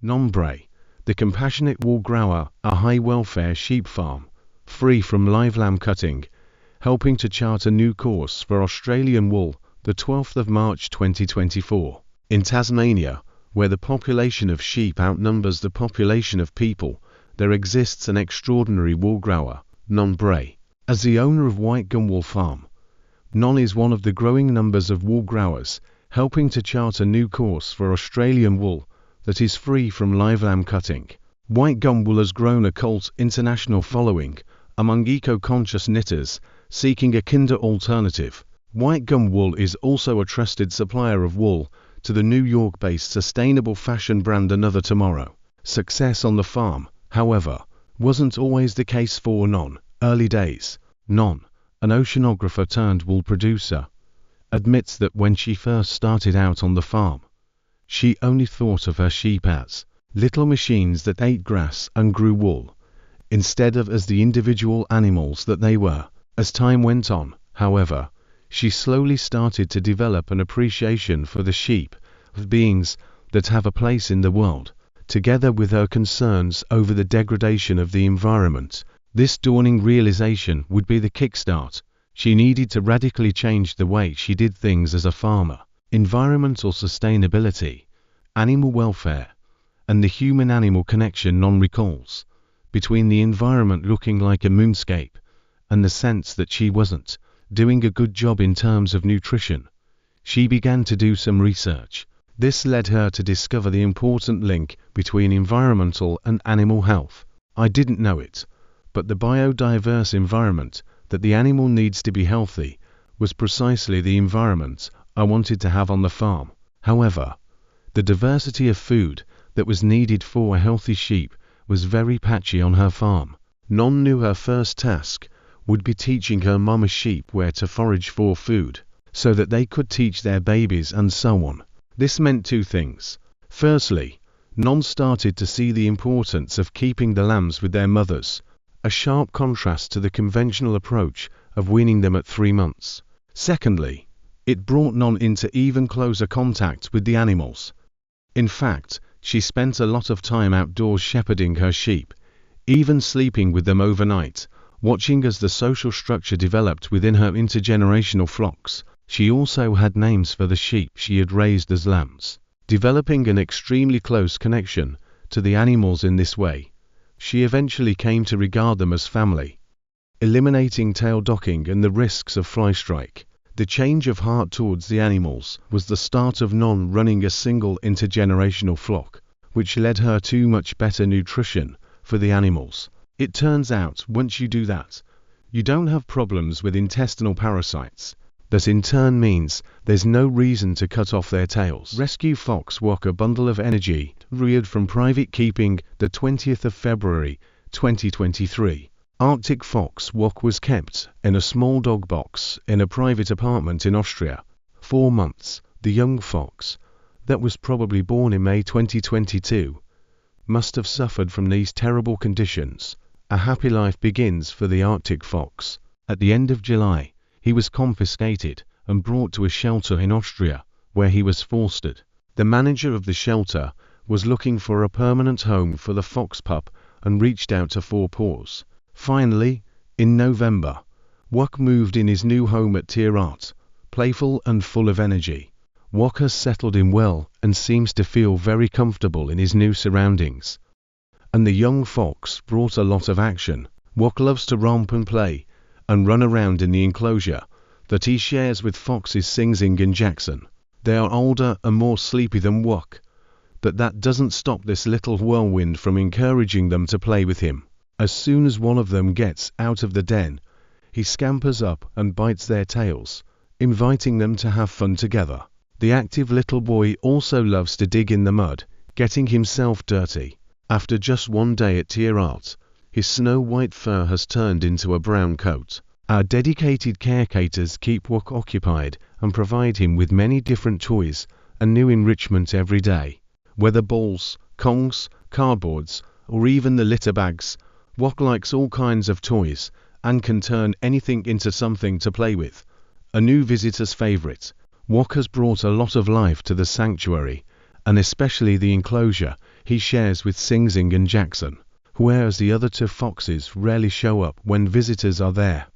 Nombre, the compassionate wool grower, a high-welfare sheep farm, free from live lamb cutting, helping to chart a new course for Australian wool, the 12th of March 2024. In Tasmania, where the population of sheep outnumbers the population of people, there exists an extraordinary wool grower, Nombre. As the owner of White Gum Wool Farm, Non is one of the growing numbers of wool growers, helping to chart a new course for Australian wool that is free from live lamb cutting. White gum wool has grown a cult international following among eco-conscious knitters seeking a kinder alternative. White gum wool is also a trusted supplier of wool to the New York-based sustainable fashion brand Another Tomorrow. Success on the farm, however, wasn't always the case for Non. Early days. Non, an oceanographer turned wool producer, admits that when she first started out on the farm, she only thought of her sheep as little machines that ate grass and grew wool, instead of as the individual animals that they were. As time went on, however, she slowly started to develop an appreciation for the sheep as beings that have a place in the world, together with her concerns over the degradation of the environment. This dawning realization would be the kickstart. She needed to radically change the way she did things as a farmer. Environmental sustainability, animal welfare, and the human-animal connection Non recalls, between the environment looking like a moonscape, and the sense that she wasn't doing a good job in terms of nutrition. She began to do some research. This led her to discover the important link between environmental and animal health. I didn't know it, but the biodiverse environment that the animal needs to be healthy was precisely the environment I wanted to have on the farm. However, the diversity of food that was needed for a healthy sheep was very patchy on her farm. Non knew her first task would be teaching her mama sheep where to forage for food, so that they could teach their babies and so on. This meant two things. Firstly, Non started to see the importance of keeping the lambs with their mothers, a sharp contrast to the conventional approach of weaning them at 3 months. Secondly, it brought Non into even closer contact with the animals. In fact, she spent a lot of time outdoors shepherding her sheep, even sleeping with them overnight, watching as the social structure developed within her intergenerational flocks. She also had names for the sheep she had raised as lambs. Developing an extremely close connection to the animals in this way, she eventually came to regard them as family, eliminating tail docking and the risks of fly strike. The change of heart towards the animals was the start of Non running a single intergenerational flock, which led her to much better nutrition for the animals. It turns out once you do that, you don't have problems with intestinal parasites. That in turn means there's no reason to cut off their tails. Rescue Fox Walk, a bundle of energy, reared from private keeping, the 20th of February, 2023. Arctic fox Walk was kept in a small dog box in a private apartment in Austria. 4 months. The young fox, that was probably born in May 2022, must have suffered from these terrible conditions. A happy life begins for the Arctic fox. At the end of July, he was confiscated and brought to a shelter in Austria, where he was fostered. The manager of the shelter was looking for a permanent home for the fox pup and reached out to Four Paws. Finally, in November, Wok moved in his new home at Tierart, playful and full of energy. Wok has settled in well and seems to feel very comfortable in his new surroundings. And the young fox brought a lot of action. Wok loves to romp and play and run around in the enclosure that he shares with foxes Sing Sing and Jackson. They are older and more sleepy than Wok, but that doesn't stop this little whirlwind from encouraging them to play with him. As soon as one of them gets out of the den, he scampers up and bites their tails, inviting them to have fun together. The active little boy also loves to dig in the mud, getting himself dirty. After just one day at Tierart, his snow-white fur has turned into a brown coat. Our dedicated caretakers keep Wok occupied and provide him with many different toys and new enrichment every day. Whether balls, kongs, cardboards, or even the litter bags, Wok likes all kinds of toys and can turn anything into something to play with. A new visitor's favorite, Wok has brought a lot of life to the sanctuary, and especially the enclosure he shares with Sing Sing and Jackson, whereas the other two foxes rarely show up when visitors are there.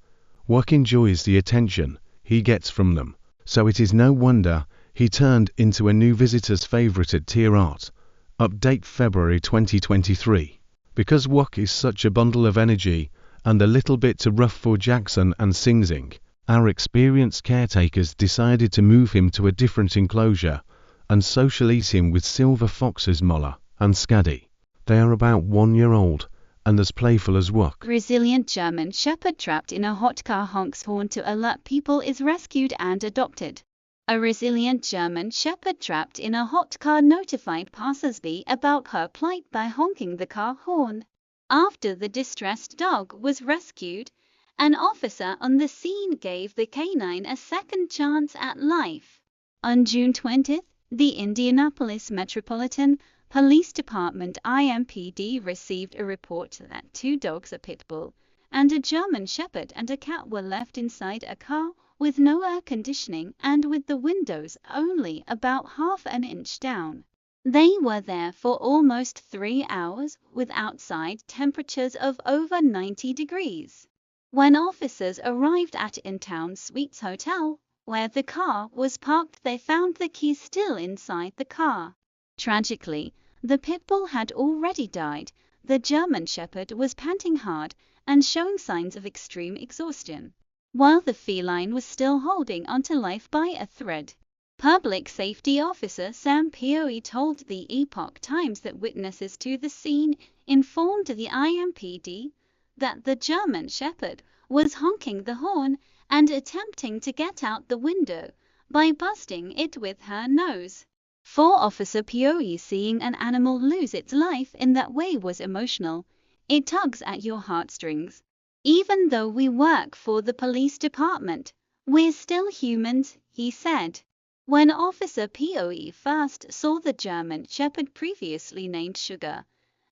Wuck enjoys the attention he gets from them, so it is no wonder he turned into a new visitor's favorite at Tier Art. Update February 2023. Because Wuck is such a bundle of energy and a little bit too rough for Jackson and Sing Sing, our experienced caretakers decided to move him to a different enclosure and socialize him with silver foxes Mola and Scaddy. They are about 1 year old and as playful as Wuck. Resilient German Shepherd trapped in a hot car honks horn to alert people is rescued and adopted. A resilient German Shepherd trapped in a hot car notified passersby about her plight by honking the car horn. After the distressed dog was rescued, an officer on the scene gave the canine a second chance at life. On June 20th, the Indianapolis Metropolitan Police Department IMPD received a report that 2 dogs, a pit bull and a German Shepherd and a cat, were left inside a car with no air conditioning and with the windows only about half an inch down. They were there for almost 3 hours with outside temperatures of over 90 degrees. When officers arrived at In-Town Suites Hotel, where the car was parked, they found the keys still inside the car. Tragically, the pit bull had already died. The German Shepherd was panting hard and showing signs of extreme exhaustion, while the feline was still holding onto life by a thread. Public Safety Officer Sam Poe told the Epoch Times that witnesses to the scene informed the IMPD that the German Shepherd was honking the horn and attempting to get out the window by busting it with her nose. For Officer Poe, seeing an animal lose its life in that way was emotional. It tugs at your heartstrings. Even though we work for the police department, we're still humans, he said. When Officer Poe first saw the German Shepherd, previously named Sugar,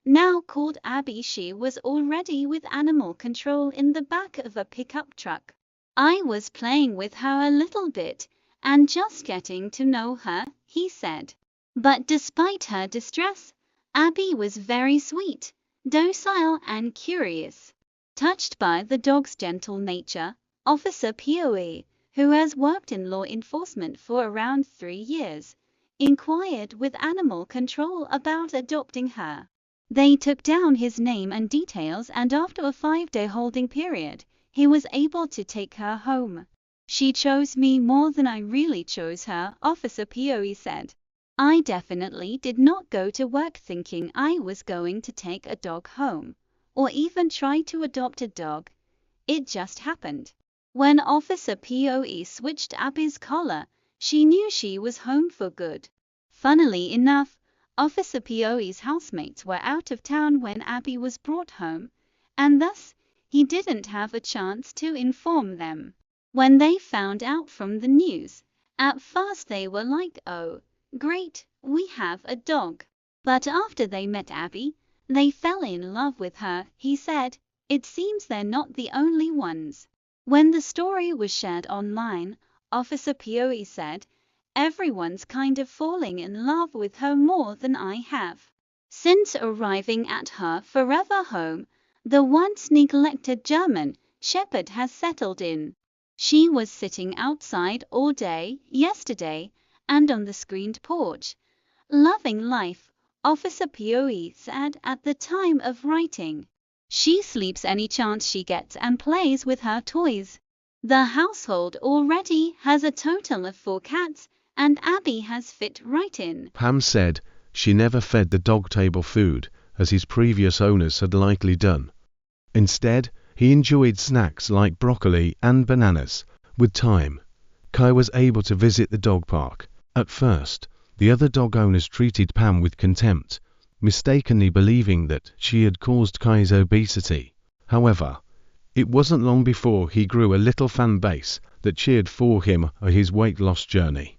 now called Abby, she was already with animal control in the back of a pickup truck. I was playing with her a little bit and just getting to know her, he said. But despite her distress, Abby was very sweet, docile and curious. Touched by the dog's gentle nature, Officer Poe, who has worked in law enforcement for around 3 years, inquired with animal control about adopting her. They took down his name and details, and after a 5-day holding period, he was able to take her home. She chose me more than I really chose her, Officer Poe said. I definitely did not go to work thinking I was going to take a dog home, or even try to adopt a dog. It just happened. When Officer Poe switched Abby's collar, she knew she was home for good. Funnily enough, Officer Poe's housemates were out of town when Abby was brought home, and thus he didn't have a chance to inform them. When they found out from the news, at first they were like, "Oh, great, we have a dog." But after they met Abby, they fell in love with her, he said. It seems they're not the only ones. When the story was shared online, Officer Poe said, "Everyone's kind of falling in love with her more than I have." Since arriving at her forever home, the once neglected German Shepherd has settled in. She was sitting outside all day yesterday and on the screened porch, loving life, Officer Poe said at the time of writing. She sleeps any chance she gets and plays with her toys. The household already has a total of 4 cats, and Abby has fit right in. Pam said she never fed the dog table food, as his previous owners had likely done. Instead, he enjoyed snacks like broccoli and bananas. With time, Kai was able to visit the dog park. At first, the other dog owners treated Pam with contempt, mistakenly believing that she had caused Kai's obesity. However, it wasn't long before he grew a little fan base that cheered for him on his weight loss journey.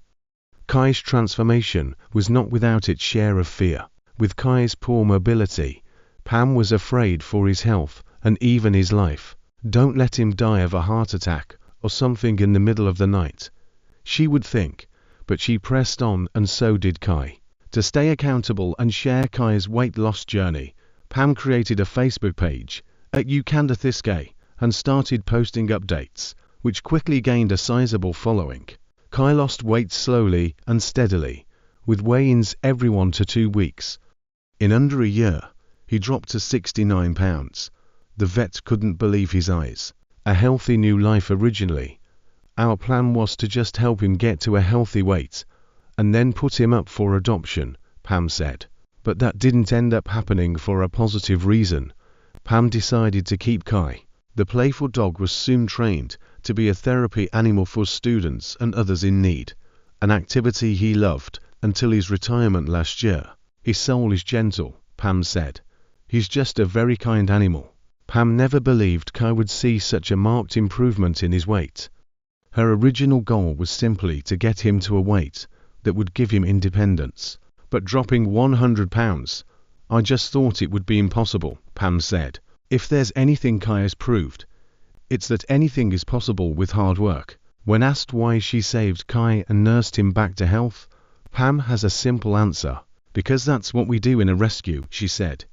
Kai's transformation was not without its share of fear. With Kai's poor mobility, Pam was afraid for his health and even his life. Don't let him die of a heart attack or something in the middle of the night, she would think, but she pressed on, and so did Kai. To stay accountable and share Kai's weight loss journey, Pam created a Facebook page @YouCanDoThisGay and started posting updates, which quickly gained a sizable following. Kai lost weight slowly and steadily, with weigh-ins every 1 to 2 weeks. In under a year, he dropped to 69 pounds. The vet couldn't believe his eyes. A healthy new life originally. Our plan was to just help him get to a healthy weight, and then put him up for adoption, Pam said. But that didn't end up happening for a positive reason. Pam decided to keep Kai. The playful dog was soon trained to be a therapy animal for students and others in need, an activity he loved until his retirement last year. His soul is gentle, Pam said. He's just a very kind animal. Pam never believed Kai would see such a marked improvement in his weight. Her original goal was simply to get him to a weight that would give him independence. But dropping 100 pounds, I just thought it would be impossible, Pam said. If there's anything Kai has proved, it's that anything is possible with hard work. When asked why she saved Kai and nursed him back to health, Pam has a simple answer. Because that's what we do in a rescue, she said,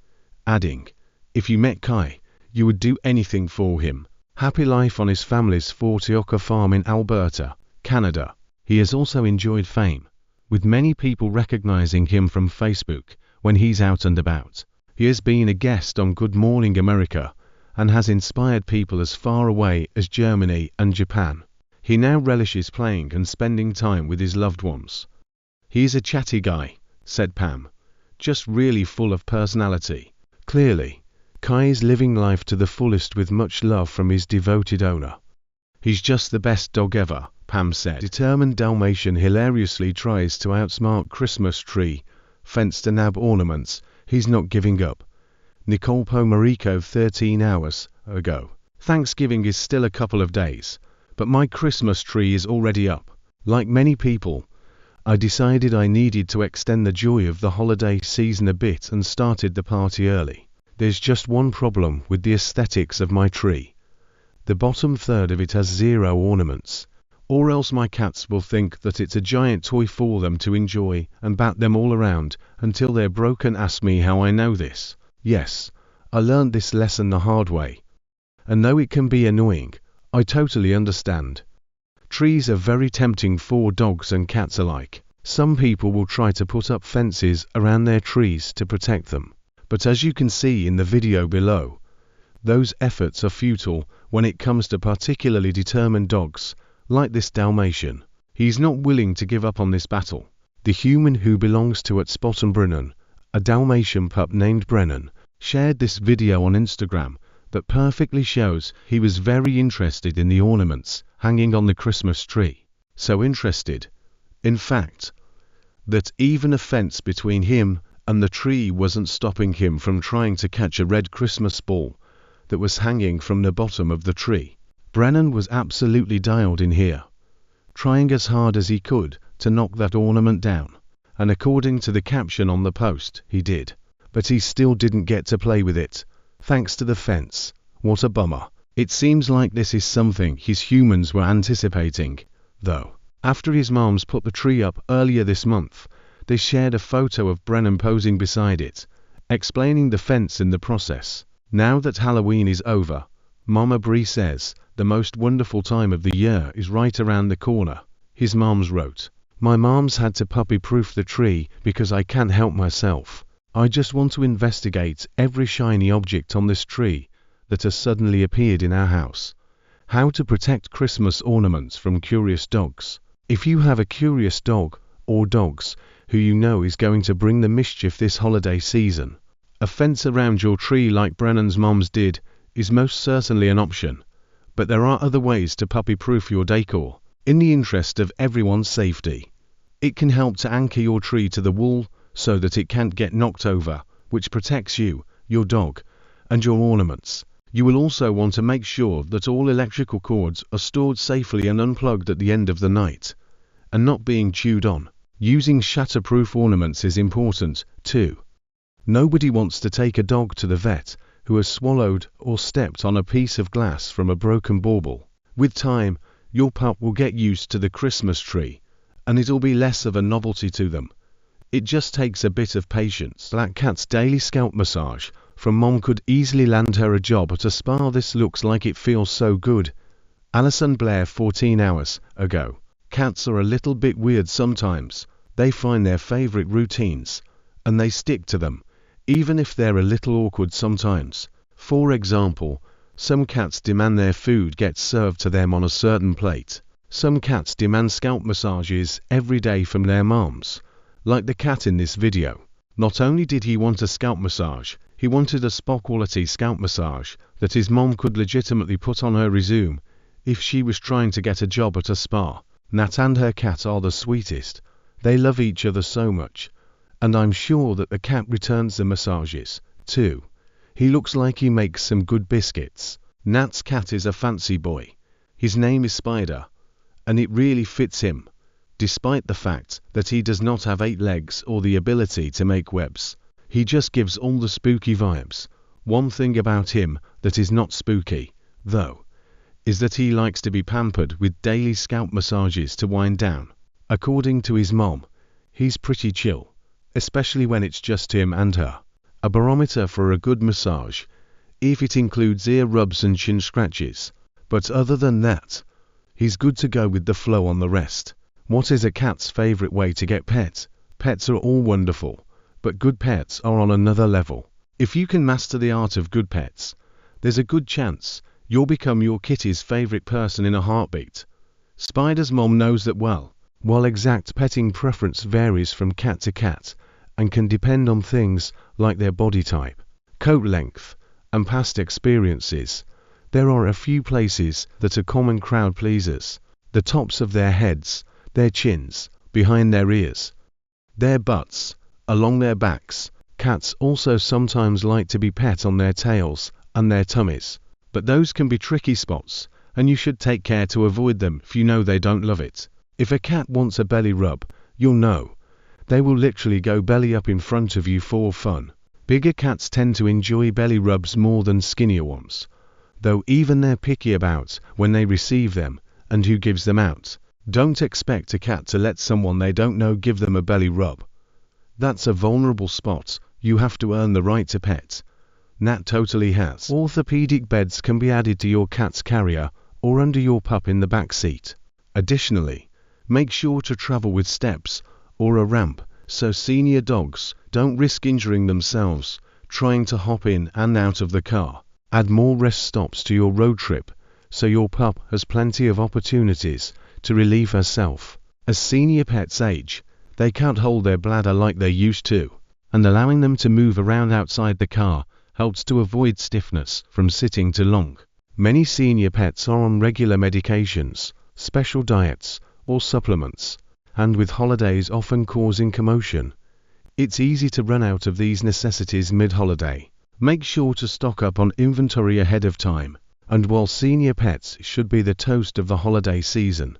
adding, if you met Kai, you would do anything for him. Happy life on his family's Fortioka farm in Alberta, Canada. He has also enjoyed fame, with many people recognizing him from Facebook when he's out and about. He has been a guest on Good Morning America and has inspired people as far away as Germany and Japan. He now relishes playing and spending time with his loved ones. He's a chatty guy, said Pam, just really full of personality. Clearly, Kai is living life to the fullest with much love from his devoted owner. He's just the best dog ever, Pam said. Determined Dalmatian hilariously tries to outsmart Christmas tree, fence to nab ornaments, he's not giving up. Nicole Pomarico 13 hours ago. Thanksgiving is still a couple of days, but my Christmas tree is already up. Like many people, I decided I needed to extend the joy of the holiday season a bit and started the party early. There's just one problem with the aesthetics of my tree. The bottom third of it has 0 ornaments, or else my cats will think that it's a giant toy for them to enjoy and bat them all around until they're broken. Ask me how I know this. Yes, I learned this lesson the hard way. And though it can be annoying, I totally understand. Trees are very tempting for dogs and cats alike. Some people will try to put up fences around their trees to protect them. But as you can see in the video below, those efforts are futile when it comes to particularly determined dogs, like this Dalmatian. He's not willing to give up on this battle. The human who belongs to @Spottenbrennan, a Dalmatian pup named Brennan, shared this video on Instagram that perfectly shows he was very interested in the ornaments hanging on the Christmas tree. So interested, in fact, that even a fence between him and the tree wasn't stopping him from trying to catch a red Christmas ball that was hanging from the bottom of the tree. Brennan was absolutely dialed in here, trying as hard as he could to knock that ornament down, and according to the caption on the post, he did. But he still didn't get to play with it, thanks to the fence. What a bummer. It seems like this is something his humans were anticipating, though. After his moms put the tree up earlier this month, they shared a photo of Brennan posing beside it, explaining the fence in the process. Now that Halloween is over, Mama Bree says, the most wonderful time of the year is right around the corner. His moms wrote, my moms had to puppy-proof the tree because I can't help myself. I just want to investigate every shiny object on this tree that has suddenly appeared in our house. How to protect Christmas ornaments from curious dogs. If you have a curious dog, or dogs, who you know is going to bring the mischief this holiday season, a fence around your tree like Brennan's moms did is most certainly an option. But there are other ways to puppy-proof your decor, in the interest of everyone's safety. It can help to anchor your tree to the wall so that it can't get knocked over, which protects you, your dog, and your ornaments. You will also want to make sure that all electrical cords are stored safely and unplugged at the end of the night, and not being chewed on. Using shatterproof ornaments is important, too. Nobody wants to take a dog to the vet who has swallowed or stepped on a piece of glass from a broken bauble. With time, your pup will get used to the Christmas tree, and it'll be less of a novelty to them. It just takes a bit of patience. That cat's daily scalp massage from mom could easily land her a job at a spa. This looks like it feels so good. Alison Blair 14 hours ago. Cats are a little bit weird sometimes. They find their favorite routines, and they stick to them, even if they're a little awkward sometimes. For example, some cats demand their food gets served to them on a certain plate. Some cats demand scalp massages every day from their moms. Like the cat in this video. Not only did he want a scalp massage, he wanted a spa-quality scalp massage that his mom could legitimately put on her resume if she was trying to get a job at a spa. Nat and her cat are the sweetest. They love each other so much. And I'm sure that the cat returns the massages, too. He looks like he makes some good biscuits. Nat's cat is a fancy boy. His name is Spider. And it really fits him, despite the fact that he does not have 8 legs or the ability to make webs. He just gives all the spooky vibes. One thing about him that is not spooky, though, is that he likes to be pampered with daily scalp massages to wind down. According to his mom, he's pretty chill, especially when it's just him and her. A barometer for a good massage, if it includes ear rubs and chin scratches. But other than that, he's good to go with the flow on the rest. What is a cat's favorite way to get pet? Pets are all wonderful, but good pets are on another level. If you can master the art of good pets, there's a good chance you'll become your kitty's favorite person in a heartbeat. Spider's mom knows that well. While exact petting preference varies from cat to cat and can depend on things like their body type, coat length, and past experiences, there are a few places that are common crowd pleasers. The tops of their heads, their chins, behind their ears, their butts, along their backs. Cats also sometimes like to be pet on their tails and their tummies, but those can be tricky spots, and you should take care to avoid them if you know they don't love it. If a cat wants a belly rub, you'll know. They will literally go belly up in front of you for fun. Bigger cats tend to enjoy belly rubs more than skinnier ones, though even they're picky about when they receive them and who gives them out. Don't expect a cat to let someone they don't know give them a belly rub. That's a vulnerable spot. You have to earn the right to pet. Nat totally has. Orthopedic beds can be added to your cat's carrier or under your pup in the back seat. Additionally, make sure to travel with steps or a ramp so senior dogs don't risk injuring themselves trying to hop in and out of the car. Add more rest stops to your road trip so your pup has plenty of opportunities to relieve herself. As senior pets age, they can't hold their bladder like they used to, and allowing them to move around outside the car helps to avoid stiffness from sitting too long. Many senior pets are on regular medications, special diets, or supplements, and with holidays often causing commotion, it's easy to run out of these necessities mid-holiday. Make sure to stock up on inventory ahead of time, and while senior pets should be the toast of the holiday season,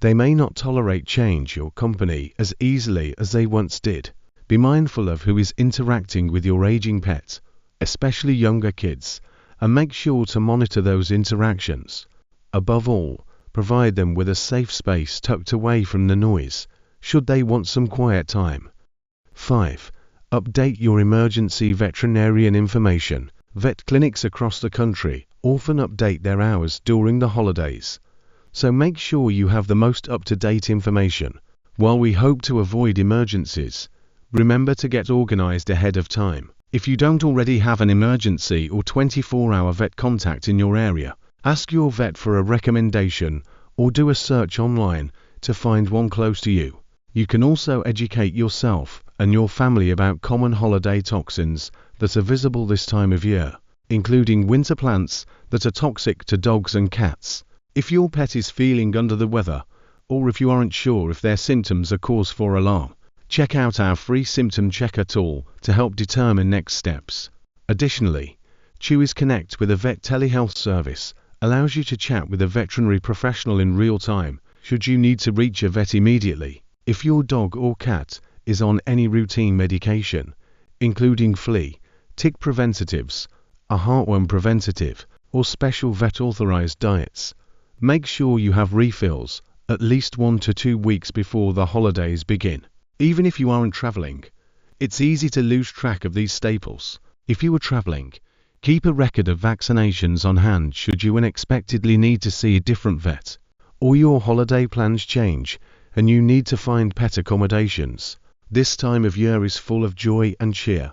they may not tolerate change or company as easily as they once did. Be mindful of who is interacting with your aging pet, especially younger kids, and make sure to monitor those interactions. Above all, provide them with a safe space tucked away from the noise, should they want some quiet time. 5. Update your emergency veterinarian information. Vet clinics across the country often update their hours during the holidays, so make sure you have the most up-to-date information. While we hope to avoid emergencies, remember to get organized ahead of time. If you don't already have an emergency or 24-hour vet contact in your area, ask your vet for a recommendation or do a search online to find one close to you. You can also educate yourself and your family about common holiday toxins that are visible this time of year, including winter plants that are toxic to dogs and cats. If your pet is feeling under the weather, or if you aren't sure if their symptoms are cause for alarm, check out our free symptom checker tool to help determine next steps. Additionally, Chewy's Connect with a Vet telehealth service allows you to chat with a veterinary professional in real time should you need to reach a vet immediately. If your dog or cat is on any routine medication, including flea, tick preventatives, a heartworm preventative, or special vet-authorized diets, make sure you have refills at least 1 to 2 weeks before the holidays begin. Even if you aren't traveling, it's easy to lose track of these staples. If you are traveling, keep a record of vaccinations on hand should you unexpectedly need to see a different vet, or your holiday plans change and you need to find pet accommodations. This time of year is full of joy and cheer,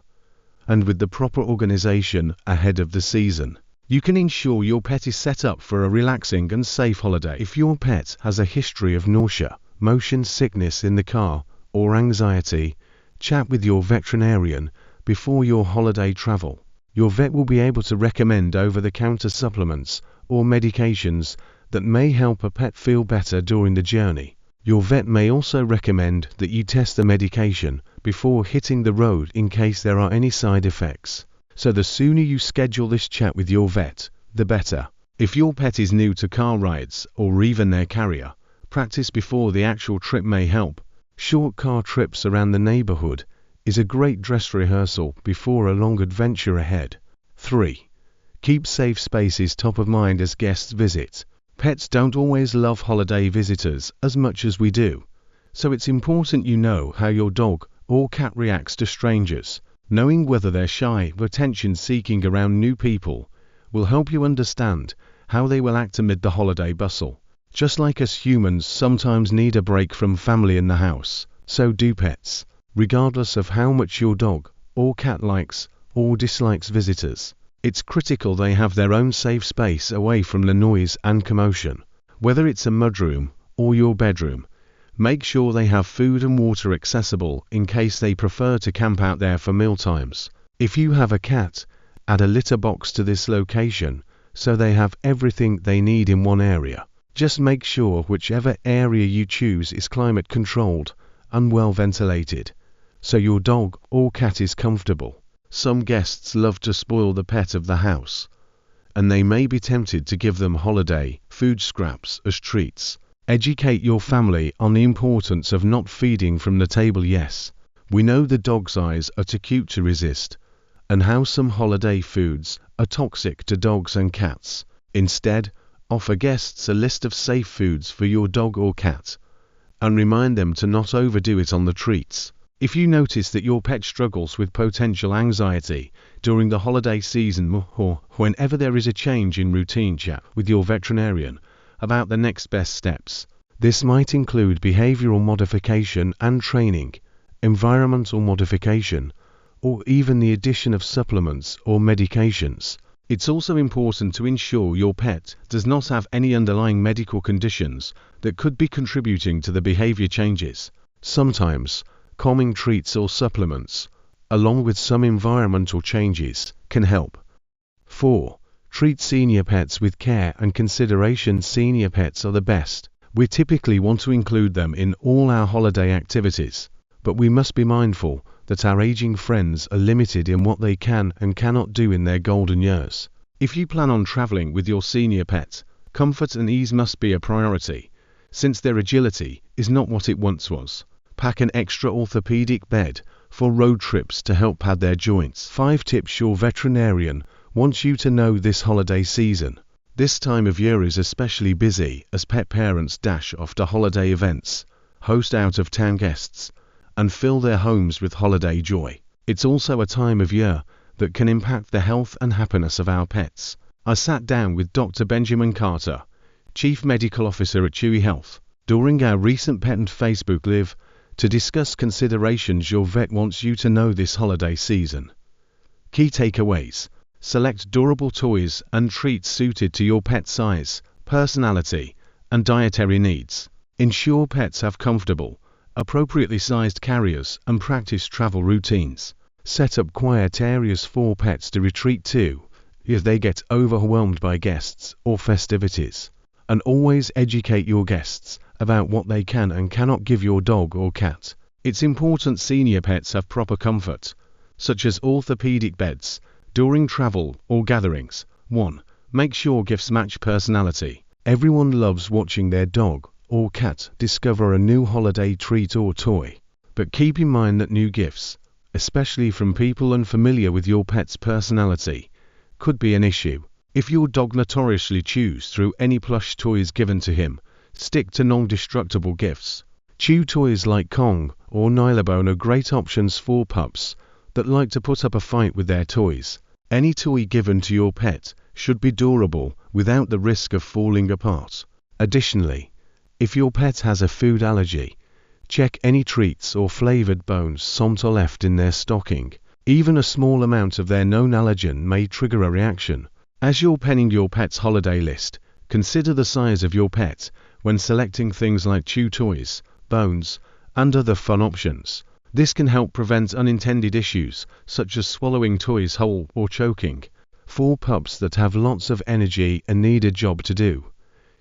and with the proper organization ahead of the season, you can ensure your pet is set up for a relaxing and safe holiday. If your pet has a history of nausea, motion sickness in the car, or anxiety, chat with your veterinarian before your holiday travel. Your vet will be able to recommend over-the-counter supplements or medications that may help a pet feel better during the journey. Your vet may also recommend that you test the medication before hitting the road in case there are any side effects. So the sooner you schedule this chat with your vet, the better. If your pet is new to car rides or even their carrier, practice before the actual trip may help. Short car trips around the neighborhood is a great dress rehearsal before a long adventure ahead. 3. Keep safe spaces top of mind as guests visit. Pets don't always love holiday visitors as much as we do, so it's important you know how your dog or cat reacts to strangers. Knowing whether they're shy or attention-seeking around new people will help you understand how they will act amid the holiday bustle. Just like us humans sometimes need a break from family in the house, so do pets, regardless of how much your dog or cat likes or dislikes visitors. It's critical they have their own safe space away from the noise and commotion. Whether it's a mudroom or your bedroom, make sure they have food and water accessible in case they prefer to camp out there for mealtimes. If you have a cat, add a litter box to this location so they have everything they need in one area. Just make sure whichever area you choose is climate controlled and well ventilated, so your dog or cat is comfortable. Some guests love to spoil the pet of the house, and they may be tempted to give them holiday food scraps as treats. Educate your family on the importance of not feeding from the table. Yes, we know the dog's eyes are too cute to resist, and how some holiday foods are toxic to dogs and cats. Instead, offer guests a list of safe foods for your dog or cat, and remind them to not overdo it on the treats. If you notice that your pet struggles with potential anxiety during the holiday season or whenever there is a change in routine, chat with your veterinarian about the next best steps. This might include behavioral modification and training, environmental modification, or even the addition of supplements or medications. It's also important to ensure your pet does not have any underlying medical conditions that could be contributing to the behavior changes. Sometimes, calming treats or supplements, along with some environmental changes, can help. 4. Treat senior pets with care and consideration. Senior pets are the best. We typically want to include them in all our holiday activities, but we must be mindful that our aging friends are limited in what they can and cannot do in their golden years. If you plan on traveling with your senior pet, comfort and ease must be a priority, since their agility is not what it once was. Pack an extra orthopedic bed for road trips to help pad their joints. 5 tips your veterinarian wants you to know this holiday season. This time of year is especially busy as pet parents dash off to holiday events, host out-of-town guests, and fill their homes with holiday joy. It's also a time of year that can impact the health and happiness of our pets. I sat down with Dr. Benjamin Carter, Chief Medical Officer at Chewy Health, during our recent Pet and Facebook Live to discuss considerations your vet wants you to know this holiday season. Key takeaways: select durable toys and treats suited to your pet's size, personality, and dietary needs. Ensure pets have comfortable, appropriately sized carriers and practice travel routines. Set up quiet areas for pets to retreat to if they get overwhelmed by guests or festivities. And always educate your guests about what they can and cannot give your dog or cat. It's important senior pets have proper comfort, such as orthopedic beds, during travel or gatherings. 1. Make sure gifts match personality. Everyone loves watching their dog or cat discover a new holiday treat or toy. But keep in mind that new gifts, especially from people unfamiliar with your pet's personality, could be an issue. If your dog notoriously chews through any plush toys given to him, stick to non-destructible gifts. Chew toys like Kong or Nylabone are great options for pups that like to put up a fight with their toys. Any toy given to your pet should be durable without the risk of falling apart. Additionally, if your pet has a food allergy, check any treats or flavored bones some are left in their stocking. Even a small amount of their known allergen may trigger a reaction. As you're penning your pet's holiday list, consider the size of your pet when selecting things like chew toys, bones, and other fun options. This can help prevent unintended issues such as swallowing toys whole or choking. For pups that have lots of energy and need a job to do,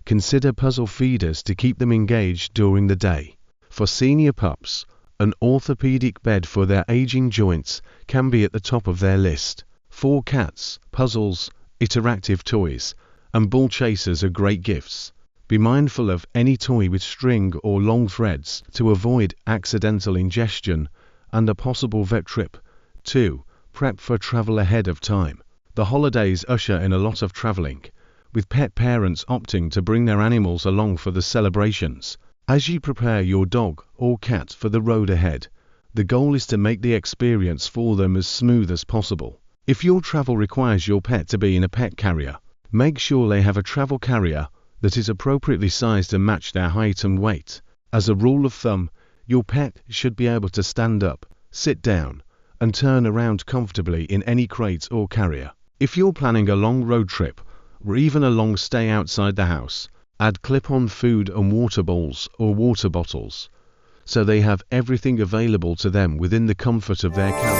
consider puzzle feeders to keep them engaged during the day. For senior pups, an orthopedic bed for their aging joints can be at the top of their list. For cats, puzzles, interactive toys, and ball chasers are great gifts. Be mindful of any toy with string or long threads to avoid accidental ingestion and a possible vet trip. 2. Prep for travel ahead of time. The holidays usher in a lot of traveling, with pet parents opting to bring their animals along for the celebrations. As you prepare your dog or cat for the road ahead, the goal is to make the experience for them as smooth as possible. If your travel requires your pet to be in a pet carrier, make sure they have a travel carrier that is appropriately sized to match their height and weight. As a rule of thumb, your pet should be able to stand up, sit down, and turn around comfortably in any crate or carrier. If you're planning a long road trip, or even a long stay outside the house, add clip-on food and water bowls or water bottles, so they have everything available to them within the comfort of their carrier.